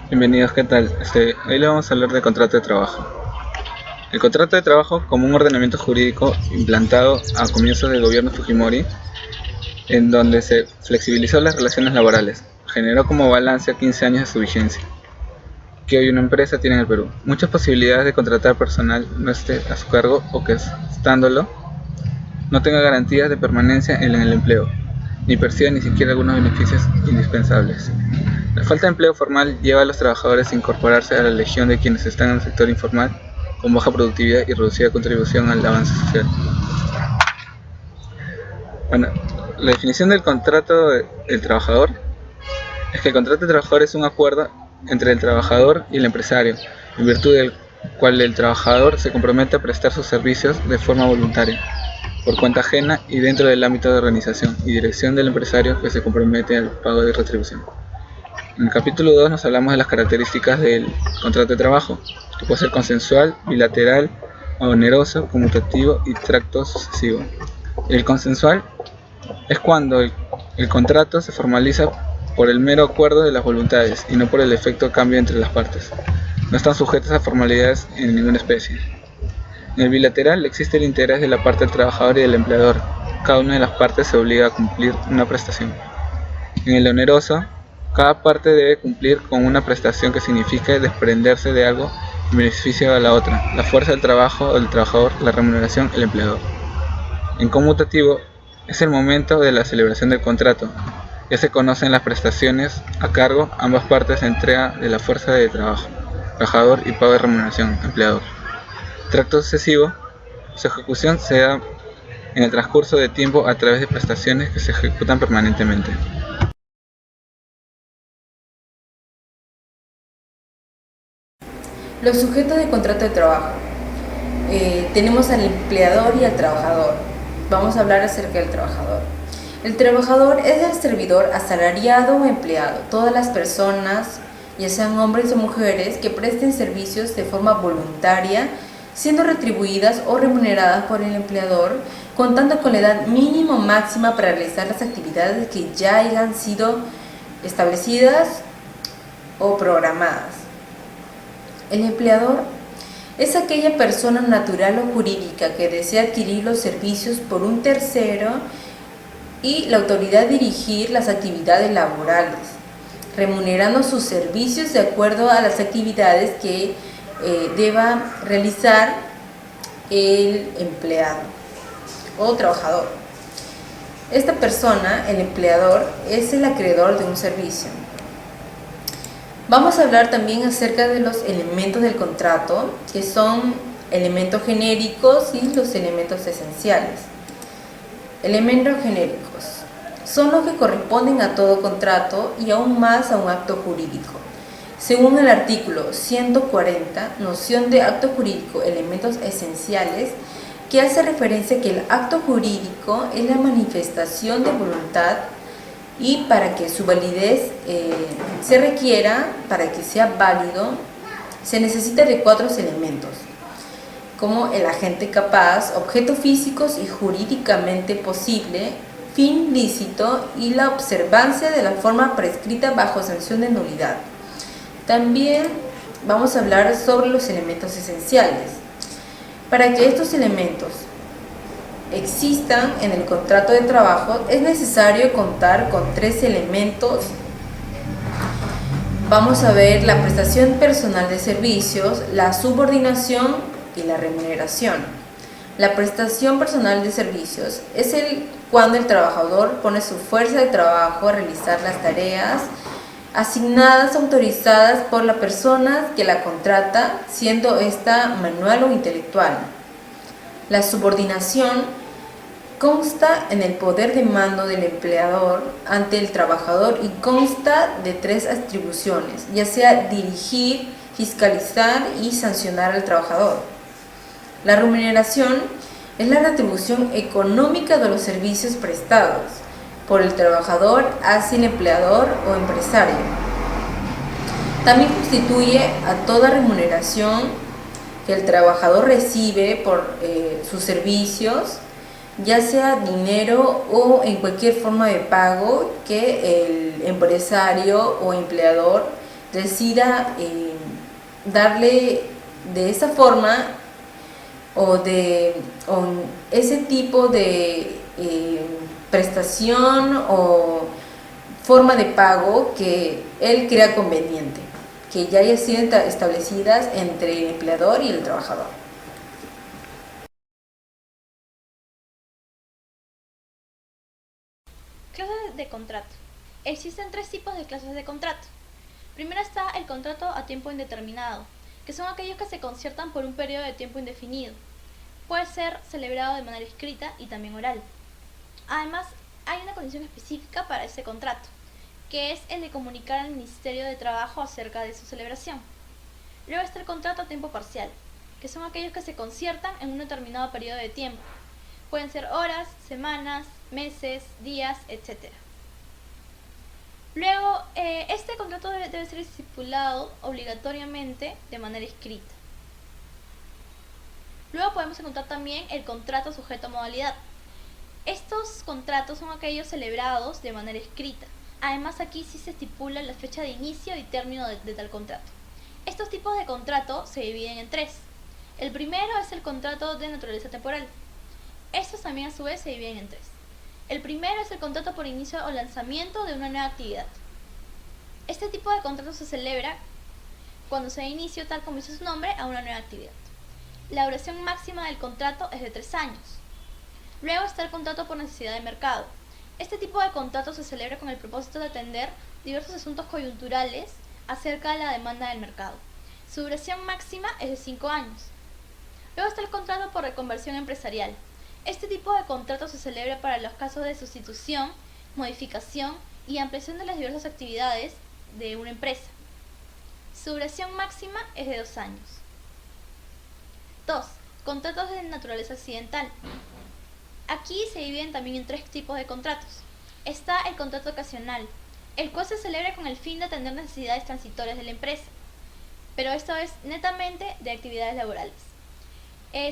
Bienvenidos, ¿qué tal? Hoy le vamos a hablar de contrato de trabajo. El contrato de trabajo, como un ordenamiento jurídico implantado a comienzos del gobierno Fujimori, en donde se flexibilizó las relaciones laborales, generó como balance a 15 años de su vigencia, que hoy una empresa tiene en el Perú. Muchas posibilidades de contratar personal no esté a su cargo o que, estándolo, no tenga garantías de permanencia en el empleo, ni perciba ni siquiera algunos beneficios indispensables. La falta de empleo formal lleva a los trabajadores a incorporarse a la legión de quienes están en el sector informal con baja productividad y reducida contribución al avance social. Bueno, la definición del contrato del trabajador es que el contrato de trabajador es un acuerdo entre el trabajador y el empresario, en virtud del cual el trabajador se compromete a prestar sus servicios de forma voluntaria, por cuenta ajena y dentro del ámbito de organización y dirección del empresario que se compromete al pago de retribución. En el capítulo 2 nos hablamos de las características del contrato de trabajo, que puede ser consensual, bilateral, oneroso, conmutativo y tracto sucesivo. El consensual es cuando el contrato se formaliza por el mero acuerdo de las voluntades y no por el efecto cambio entre las partes. No están sujetas a formalidades en ninguna especie. En el bilateral existe el interés de la parte del trabajador y del empleador. Cada una de las partes se obliga a cumplir una prestación. En el oneroso, cada parte debe cumplir con una prestación que signifique desprenderse de algo en beneficio de la otra, la fuerza del trabajo del trabajador, la remuneración, el empleador. En conmutativo, es el momento de la celebración del contrato. Ya se conocen las prestaciones a cargo, ambas partes entrega de la fuerza de trabajo, trabajador y pago de remuneración, empleador. Tracto sucesivo, su ejecución se da en el transcurso de tiempo a través de prestaciones que se ejecutan permanentemente. Los sujetos de contrato de trabajo. Tenemos al empleador y al trabajador. Vamos a hablar acerca del trabajador. El trabajador es el servidor asalariado o empleado. Todas las personas, ya sean hombres o mujeres, que presten servicios de forma voluntaria, siendo retribuidas o remuneradas por el empleador, contando con la edad mínima o máxima para realizar las actividades que ya hayan sido establecidas o programadas. El empleador es aquella persona natural o jurídica que desea adquirir los servicios por un tercero y la autoridad de dirigir las actividades laborales, remunerando sus servicios de acuerdo a las actividades que deba realizar el empleado o trabajador. Esta persona, el empleador, es el acreedor de un servicio. Vamos a hablar también acerca de los elementos del contrato, que son elementos genéricos y los elementos esenciales. Elementos genéricos son los que corresponden a todo contrato y aún más a un acto jurídico. Según el artículo 140, noción de acto jurídico, elementos esenciales, que hace referencia a que el acto jurídico es la manifestación de voluntad y para que su validez se requiera, para que sea válido, se necesita de 4 elementos, como el agente capaz, objetos físicos y jurídicamente posible, fin lícito y la observancia de la forma prescrita bajo sanción de nulidad. También vamos a hablar sobre los elementos esenciales. Para que estos elementos existan en el contrato de trabajo, es necesario contar con 3 elementos. Vamos a ver la prestación personal de servicios, la subordinación y la remuneración. La prestación personal de servicios es cuando el trabajador pone su fuerza de trabajo a realizar las tareas asignadas, autorizadas por la persona que la contrata, siendo esta manual o intelectual. La subordinación consta en el poder de mando del empleador ante el trabajador y consta de 3 atribuciones, ya sea dirigir, fiscalizar y sancionar al trabajador. La remuneración es la retribución económica de los servicios prestados por el trabajador hacia el empleador o empresario. También constituye a toda remuneración que el trabajador recibe por sus servicios, ya sea dinero o en cualquier forma de pago que el empresario o empleador decida darle de esa forma o ese tipo de prestación o forma de pago que él crea conveniente, que ya haya sido establecidas entre el empleador y el trabajador. Clases de contrato. Existen 3 tipos de clases de contrato. Primero está el contrato a tiempo indeterminado, que son aquellos que se conciertan por un periodo de tiempo indefinido. Puede ser celebrado de manera escrita y también oral. Además, hay una condición específica para ese contrato, que es el de comunicar al Ministerio de Trabajo acerca de su celebración. Luego está el contrato a tiempo parcial, que son aquellos que se conciertan en un determinado periodo de tiempo. Pueden ser horas, semanas, meses, días, etc. Luego, este contrato debe ser estipulado obligatoriamente de manera escrita. Luego podemos encontrar también el contrato sujeto a modalidad. Estos contratos son aquellos celebrados de manera escrita. Además, aquí sí se estipula la fecha de inicio y término de tal contrato. Estos tipos de contrato se dividen en 3. El primero es el contrato de naturaleza temporal. Estos también a su vez se dividen en 3. El primero es el contrato por inicio o lanzamiento de una nueva actividad. Este tipo de contrato se celebra cuando se da inicio, tal como dice su nombre, a una nueva actividad. La duración máxima del contrato es de 3 años. Luego está el contrato por necesidad de mercado. Este tipo de contrato se celebra con el propósito de atender diversos asuntos coyunturales acerca de la demanda del mercado. Su duración máxima es de 5 años. Luego está el contrato por reconversión empresarial. Este tipo de contrato se celebra para los casos de sustitución, modificación y ampliación de las diversas actividades de una empresa. Su duración máxima es de 2 años. 2. Contratos de naturaleza accidental. Aquí se dividen también en 3 tipos de contratos. Está el contrato ocasional, el cual se celebra con el fin de atender necesidades transitorias de la empresa, pero esto es netamente de actividades laborales.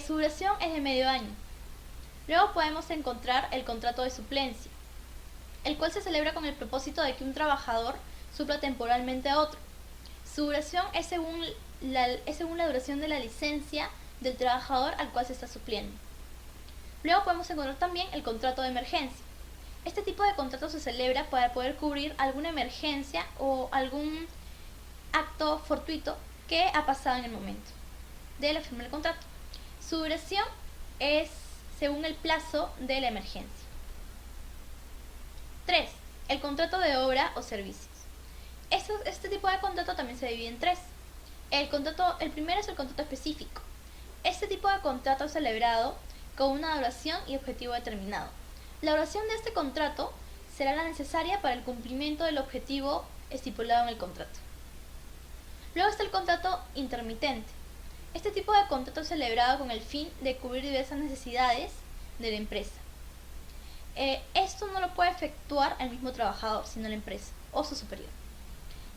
Su duración es de medio año. Luego podemos encontrar el contrato de suplencia, el cual se celebra con el propósito de que un trabajador supla temporalmente a otro. Su duración es según la duración de la licencia del trabajador al cual se está supliendo. Luego podemos encontrar también el contrato de emergencia. Este tipo de contrato se celebra para poder cubrir alguna emergencia o algún acto fortuito que ha pasado en el momento de la firma del contrato. Su duración es según el plazo de la emergencia. 3. El contrato de obra o servicios. Este tipo de contrato también se divide en 3. El primero es el contrato específico. Este tipo de contrato es celebrado con una duración y objetivo determinado. La duración de este contrato será la necesaria para el cumplimiento del objetivo estipulado en el contrato. Luego está el contrato intermitente. Este tipo de contrato es celebrado con el fin de cubrir diversas necesidades de la empresa. Esto no lo puede efectuar el mismo trabajador, sino la empresa o su superior.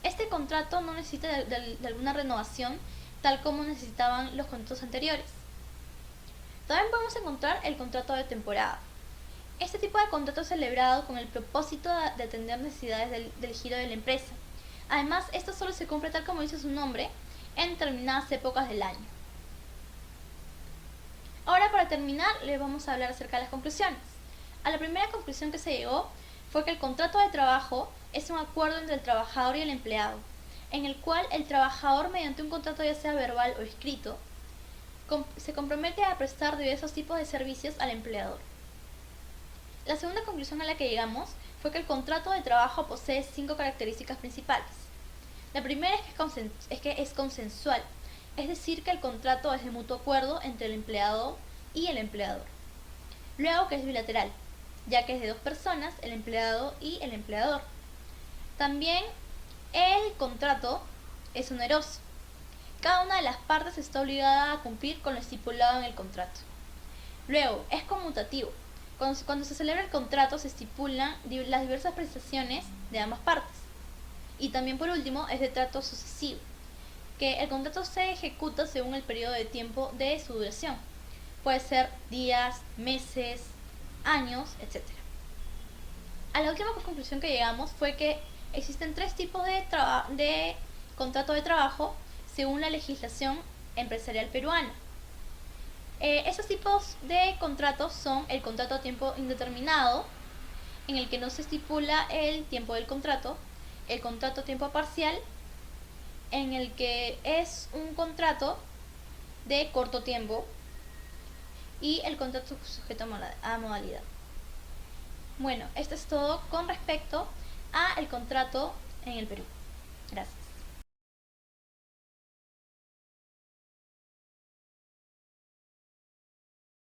Este contrato no necesita de alguna renovación, tal como necesitaban los contratos anteriores. También podemos encontrar el contrato de temporada. Este tipo de contrato es celebrado con el propósito de atender necesidades del giro de la empresa. Además, esto solo se cumple, tal como dice su nombre, en determinadas épocas del año. Ahora, para terminar, les vamos a hablar acerca de las conclusiones. A la primera conclusión que se llegó fue que el contrato de trabajo es un acuerdo entre el trabajador y el empleado, en el cual el trabajador, mediante un contrato ya sea verbal o escrito, se compromete a prestar diversos tipos de servicios al empleador. La segunda conclusión a la que llegamos fue que el contrato de trabajo posee 5 características principales. La primera es que es consensual, es decir, que el contrato es de mutuo acuerdo entre el empleado y el empleador. Luego, que es bilateral, ya que es de 2 personas, el empleado y el empleador. También el contrato es oneroso. Cada una de las partes está obligada a cumplir con lo estipulado en el contrato. Luego, es conmutativo. Cuando se celebra el contrato se estipulan las diversas prestaciones de ambas partes. Y también, por último, es de trato sucesivo, que el contrato se ejecuta según el periodo de tiempo de su duración. Puede ser días, meses, años, etc. A la última conclusión que llegamos fue que existen 3 tipos de contrato de trabajo según la legislación empresarial peruana. Esos tipos de contratos son el contrato a tiempo indeterminado, en el que no se estipula el tiempo del contrato, el contrato a tiempo parcial, en el que es un contrato de corto tiempo, y el contrato sujeto a modalidad. Bueno, esto es todo con respecto a el contrato en el Perú. Gracias.